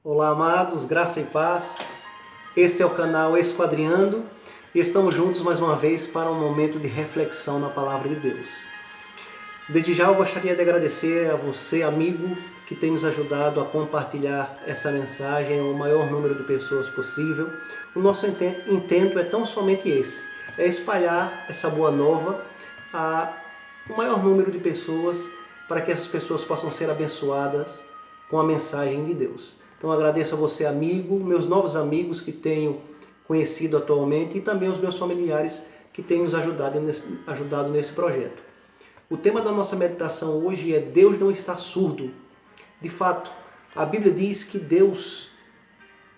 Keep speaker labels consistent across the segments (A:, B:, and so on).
A: Olá, amados, graça e paz. Este é o canal Esquadriando e estamos juntos mais uma vez para um momento de reflexão na Palavra de Deus. Desde já eu gostaria de agradecer a você, amigo, que tem nos ajudado a compartilhar essa mensagem ao maior número de pessoas possível. O nosso intento é tão somente esse, é espalhar essa boa nova a o maior número de pessoas para que essas pessoas possam ser abençoadas com a mensagem de Deus. Então agradeço a você, amigo, meus novos amigos que tenho conhecido atualmente e também os meus familiares que têm nos ajudado nesse projeto. O tema da nossa meditação hoje é Deus não está surdo. De fato, a Bíblia diz que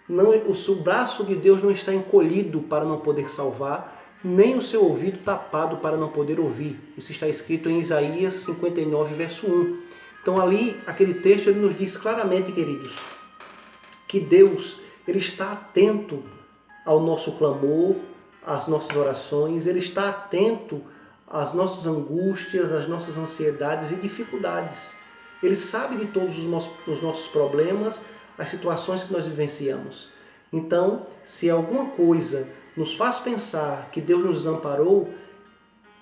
A: o braço de Deus não está encolhido para não poder salvar, nem o seu ouvido tapado para não poder ouvir. Isso está escrito em Isaías 59, verso 1. Então ali, aquele texto, ele nos diz claramente, queridos, que Deus ele está atento ao nosso clamor, às nossas orações, Ele está atento às nossas angústias, às nossas ansiedades e dificuldades. Ele sabe de todos os nossos problemas, as situações que nós vivenciamos. Então, se alguma coisa nos faz pensar que Deus nos desamparou,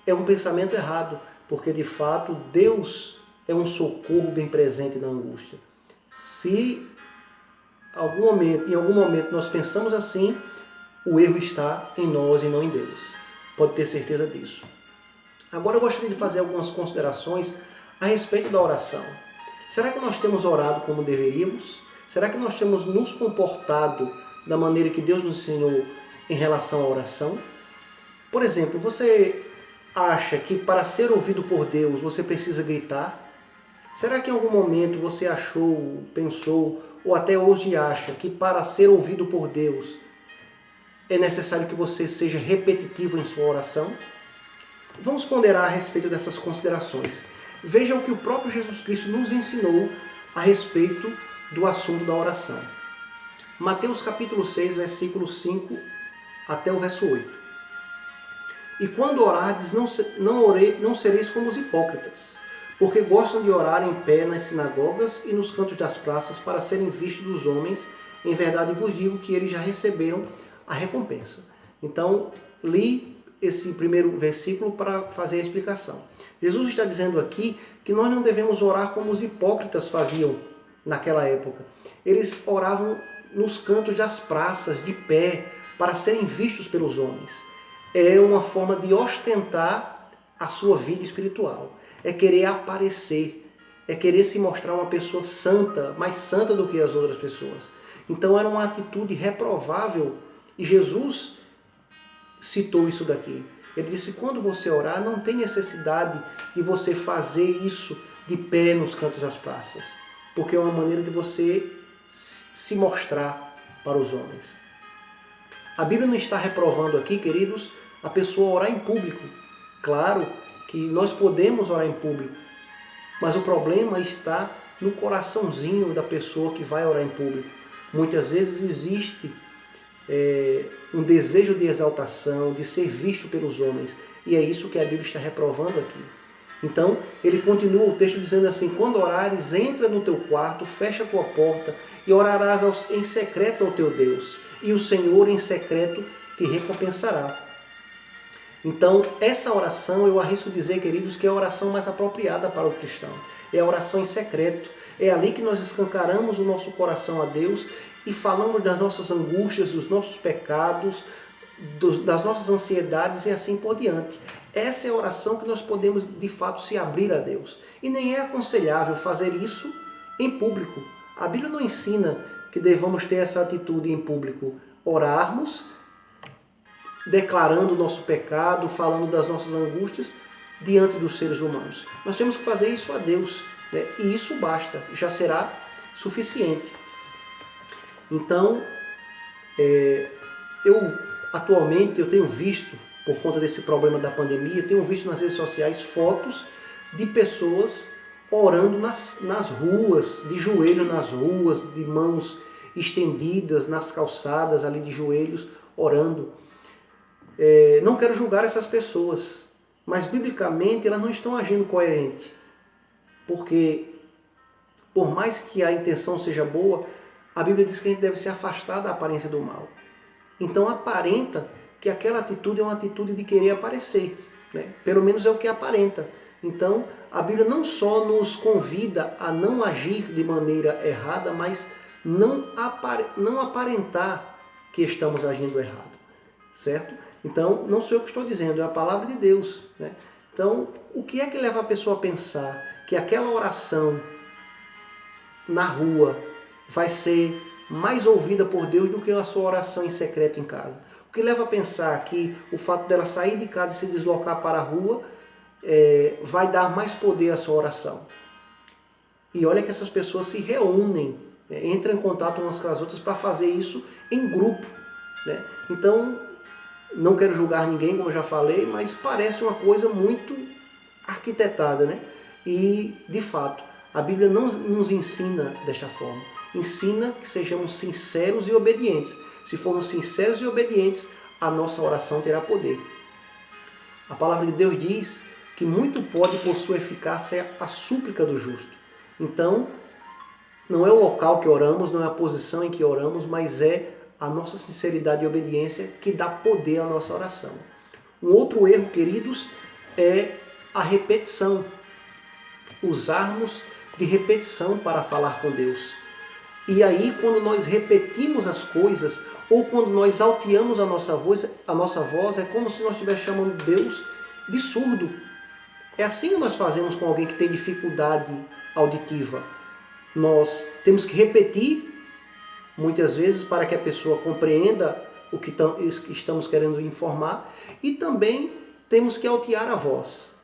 A: é um pensamento errado, porque de fato Deus é um socorro bem presente na angústia. Se em algum momento nós pensamos assim, o erro está em nós e não em Deus. Pode ter certeza disso. Agora eu gostaria de fazer algumas considerações a respeito da oração. Será que nós temos orado como deveríamos? Será que nós temos nos comportado da maneira que Deus nos ensinou em relação à oração? Por exemplo, você acha que para ser ouvido por Deus você precisa gritar? Será que em algum momento você achou, pensou ou até hoje acha que para ser ouvido por Deus é necessário que você seja repetitivo em sua oração? Vamos ponderar a respeito dessas considerações. Veja o que o próprio Jesus Cristo nos ensinou a respeito do assunto da oração. Mateus capítulo 6, versículo 5 até o verso 8. E quando orardes, não sereis como os hipócritas, porque gostam de orar em pé nas sinagogas e nos cantos das praças para serem vistos dos homens. Em verdade vos digo que eles já receberam a recompensa. Então, li esse primeiro versículo para fazer a explicação. Jesus está dizendo aqui que nós não devemos orar como os hipócritas faziam naquela época. Eles oravam nos cantos das praças, de pé, para serem vistos pelos homens. É uma forma de ostentar a sua vida espiritual. É querer aparecer, é querer se mostrar uma pessoa santa, mais santa do que as outras pessoas. Então era uma atitude reprovável e Jesus citou isso daqui. Ele disse, quando você orar, não tem necessidade de você fazer isso de pé nos cantos das praças, porque é uma maneira de você se mostrar para os homens. A Bíblia não está reprovando aqui, queridos, a pessoa orar em público. Claro que nós podemos orar em público, mas o problema está no coraçãozinho da pessoa que vai orar em público. Muitas vezes existe um desejo de exaltação, de ser visto pelos homens, e é isso que a Bíblia está reprovando aqui. Então, ele continua o texto dizendo assim, quando orares, entra no teu quarto, fecha a tua porta e orarás em secreto ao teu Deus, e o Senhor em secreto te recompensará. Então, essa oração, eu arrisco dizer, queridos, que é a oração mais apropriada para o cristão. É a oração em secreto. É ali que nós escancaramos o nosso coração a Deus e falamos das nossas angústias, dos nossos pecados, das nossas ansiedades e assim por diante. Essa é a oração que nós podemos, de fato, se abrir a Deus. E nem é aconselhável fazer isso em público. A Bíblia não ensina que devamos ter essa atitude em público. Orarmos, declarando o nosso pecado, falando das nossas angústias diante dos seres humanos. Nós temos que fazer isso a Deus, né? E isso basta, já será suficiente. Então, atualmente eu tenho visto, por conta desse problema da pandemia, tenho visto nas redes sociais fotos de pessoas orando nas ruas, de joelho nas ruas, de mãos estendidas nas calçadas ali de joelhos, orando. Não quero julgar essas pessoas, mas biblicamente elas não estão agindo coerente. Porque, por mais que a intenção seja boa, a Bíblia diz que a gente deve se afastar da aparência do mal. Então aparenta que aquela atitude é uma atitude de querer aparecer, né? Pelo menos é o que aparenta. Então a Bíblia não só nos convida a não agir de maneira errada, mas não aparentar que estamos agindo errado, certo? Então não sou eu que estou dizendo, é a palavra de Deus, né? Então o que é que leva a pessoa a pensar que aquela oração na rua vai ser mais ouvida por Deus do que a sua oração em secreto em casa? O que leva a pensar que o fato dela sair de casa e se deslocar para a rua vai dar mais poder à sua oração? E olha que essas pessoas se reúnem, né, entram em contato umas com as outras para fazer isso em grupo, né? Então, não quero julgar ninguém, como eu já falei, mas parece uma coisa muito arquitetada, né? E, de fato, a Bíblia não nos ensina desta forma. Ensina que sejamos sinceros e obedientes. Se formos sinceros e obedientes, a nossa oração terá poder. A palavra de Deus diz que muito pode por sua eficácia a súplica do justo. Então, não é o local que oramos, não é a posição em que oramos, mas é a nossa sinceridade e obediência que dá poder à nossa oração. Um outro erro, queridos, é a repetição. Usarmos de repetição para falar com Deus. E aí, quando nós repetimos as coisas, ou quando nós alteamos a nossa voz, é como se nós estivéssemos chamando Deus de surdo. É assim que nós fazemos com alguém que tem dificuldade auditiva. Nós temos que repetir, muitas vezes, para que a pessoa compreenda o que estamos querendo informar, e também temos que altear a voz.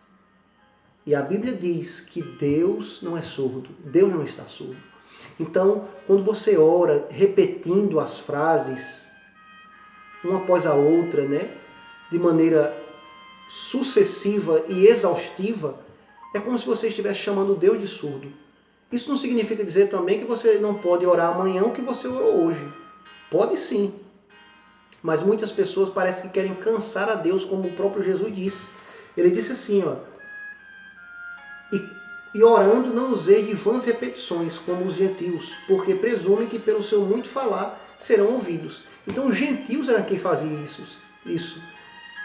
A: E a Bíblia diz que Deus não é surdo, Deus não está surdo. Então, quando você ora repetindo as frases, uma após a outra, né, de maneira sucessiva e exaustiva, é como se você estivesse chamando Deus de surdo. Isso não significa dizer também que você não pode orar amanhã o que você orou hoje. Pode sim. Mas muitas pessoas parecem que querem cansar a Deus, como o próprio Jesus disse. Ele disse assim, ó, e orando não usei de vãs repetições, como os gentios, porque presumem que pelo seu muito falar serão ouvidos. Então os gentios eram quem fazia isso.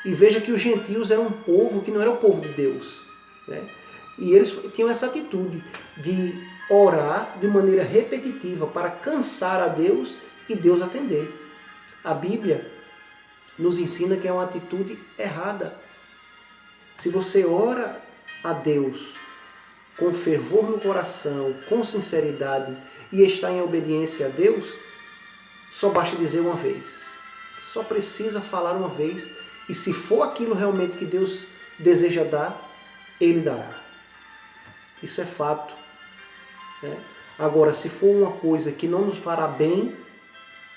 A: E veja que os gentios eram um povo que não era o povo de Deus, né? E eles tinham essa atitude de orar de maneira repetitiva para cansar a Deus e Deus atender. A Bíblia nos ensina que é uma atitude errada. Se você ora a Deus com fervor no coração, com sinceridade e está em obediência a Deus, só basta dizer uma vez. Só precisa falar uma vez. E se for aquilo realmente que Deus deseja dar, Ele dará. Isso é fato, né? Agora, se for uma coisa que não nos fará bem,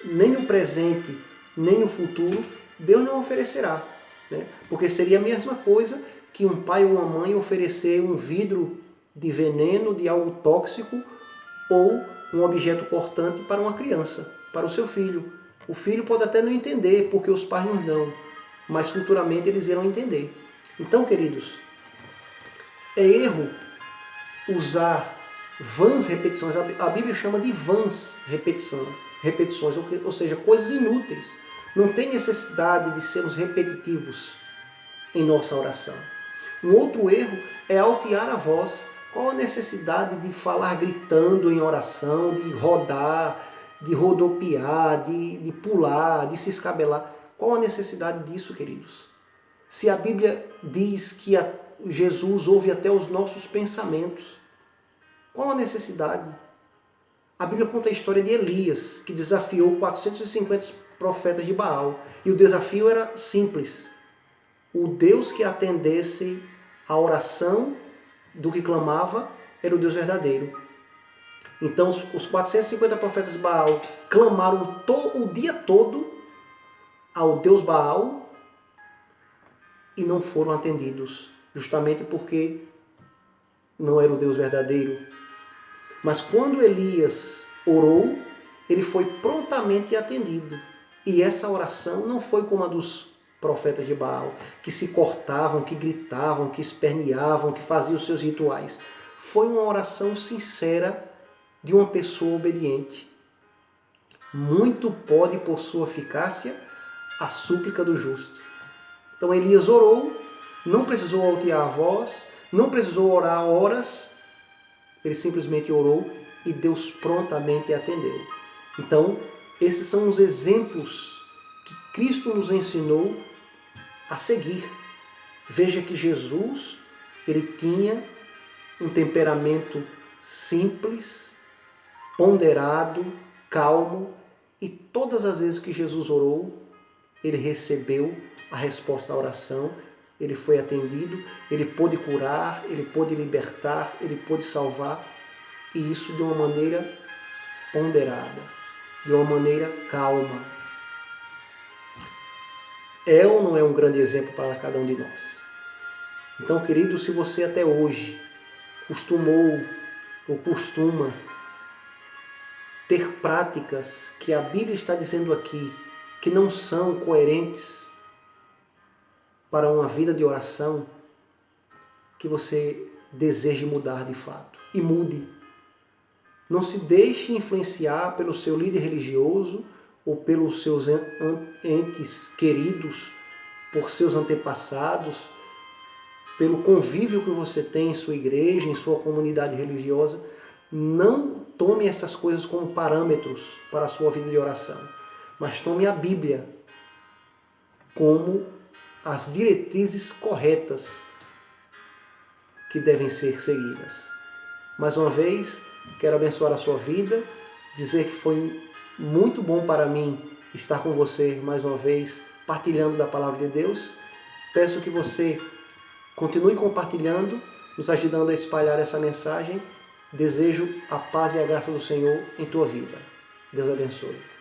A: nem no presente, nem no futuro, Deus não oferecerá, né? Porque seria a mesma coisa que um pai ou uma mãe oferecer um vidro de veneno, de algo tóxico, ou um objeto cortante para uma criança, para o seu filho. O filho pode até não entender, porque os pais não dão, mas futuramente eles irão entender. Então, queridos, é erro usar vãs repetições. A Bíblia chama de vãs repetições, ou seja, coisas inúteis. Não tem necessidade de sermos repetitivos em nossa oração. Um outro erro é altear a voz. Qual a necessidade de falar gritando em oração, de rodar, de rodopiar, de pular, de se escabelar? Qual a necessidade disso, queridos? Se a Bíblia diz que Jesus ouve até os nossos pensamentos, qual a necessidade? A Bíblia conta a história de Elias, que desafiou 450 profetas de Baal. E o desafio era simples. O Deus que atendesse a oração do que clamava era o Deus verdadeiro. Então os 450 profetas de Baal clamaram o dia todo ao Deus Baal e não foram atendidos, justamente porque não era o Deus verdadeiro. Mas quando Elias orou, ele foi prontamente atendido. E essa oração não foi como a dos profetas de Baal, que se cortavam, que gritavam, que esperneavam, que faziam os seus rituais. Foi uma oração sincera de uma pessoa obediente. muito pode por sua eficácia a súplica do justo. Então Elias orou, não precisou altear a voz, não precisou orar horas, ele simplesmente orou e Deus prontamente atendeu. Então, esses são os exemplos que Cristo nos ensinou a seguir. Veja que Jesus, ele tinha um temperamento simples, ponderado, calmo, e todas as vezes que Jesus orou, ele recebeu a resposta à oração, ele foi atendido, ele pôde curar, ele pôde libertar, ele pôde salvar, e isso de uma maneira ponderada, de uma maneira calma. É ou não é um grande exemplo para cada um de nós? Então, querido, se você até hoje costumou ou costuma ter práticas que a Bíblia está dizendo aqui que não são coerentes para uma vida de oração, que você deseje mudar de fato. E mude. Não se deixe influenciar pelo seu líder religioso ou pelos seus entes queridos, por seus antepassados, pelo convívio que você tem em sua igreja, em sua comunidade religiosa. Não tome essas coisas como parâmetros para a sua vida de oração, mas tome a Bíblia como as diretrizes corretas que devem ser seguidas. Mais uma vez, quero abençoar a sua vida, dizer que foi muito bom para mim estar com você mais uma vez, partilhando da palavra de Deus. Peço que você continue compartilhando, nos ajudando a espalhar essa mensagem. Desejo a paz e a graça do Senhor em tua vida. Deus abençoe.